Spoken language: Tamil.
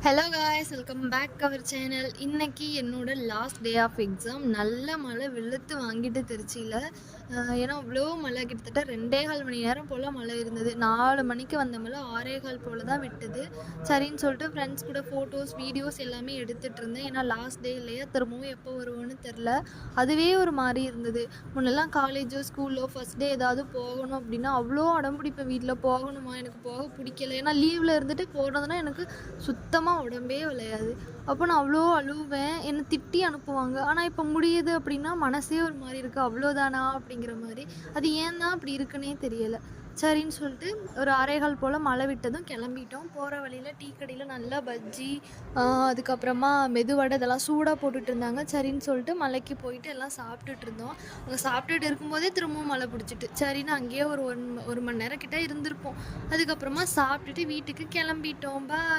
Hello guys, welcome back our channel. இன்னைக்கு என்னோட லாஸ்ட் டே ஆஃப் எக்ஸாம். நல்ல மழை வெளுத்து வாங்கிட்டு திருச்சியில். ஏன்னா அவ்வளோ மழை, கிட்டத்தட்ட 2.25 மணி நேரம் போல் மழை இருந்தது. 4 மணிக்கு வந்த மழை 6:15 போல் தான் விட்டுது. சரின்னு சொல்லிட்டு ஃப்ரெண்ட்ஸ் கூட ஃபோட்டோஸ் வீடியோஸ் எல்லாமே எடுத்துகிட்டு இருந்தேன். ஏன்னா லாஸ்ட் டே இல்லையா, திரும்பவும் எப்போ வருவோன்னு தெரில. அதுவே ஒரு மாதிரி இருந்தது. முன்னெல்லாம் காலேஜோ ஸ்கூலோ ஃபஸ்ட் டே ஏதாவது போகணும் அப்படின்னா அவ்வளோ அடம்பிடிப்பேன். வீட்டில் போகணுமா, எனக்கு போக பிடிக்கல. ஏன்னா லீவில் இருந்துட்டு போகிறதுனா எனக்கு சுத்தமாக உடம்பே விளையாது. அப்போ நான் அவ்வளோ அழுவேன், என்னை திட்டி அனுப்புவாங்க. ஆனால் இப்போ முடியுது அப்படின்னா மனசே ஒரு மாதிரி இருக்குது. அவ்வளோதானா அப்படிங்கிற மாதிரி. அது ஏன் தான் அப்படி இருக்குன்னே தெரியலை. சரின்னு சொல்லிட்டு ஒரு 6:15 போல் மழை விட்டதும் கிளம்பிட்டோம். போகிற வழியில் டீ கடையில் நல்லா பஜ்ஜி, அதுக்கப்புறமா மெதுவடை இதெல்லாம் சூடாக போட்டுட்டு இருந்தாங்க. சரின்னு சொல்லிட்டு மலைக்கு போயிட்டு எல்லாம் சாப்பிட்டுட்டு இருந்தோம். அங்கே சாப்பிட்டுட்டு இருக்கும்போதே திரும்பவும் மழை பிடிச்சிட்டு, சரின்னு அங்கேயே ஒரு 1 மணி நேரம் கிட்ட இருந்திருப்போம். அதுக்கப்புறமா சாப்பிட்டுட்டு வீட்டுக்கு கிளம்பிட்டோம்.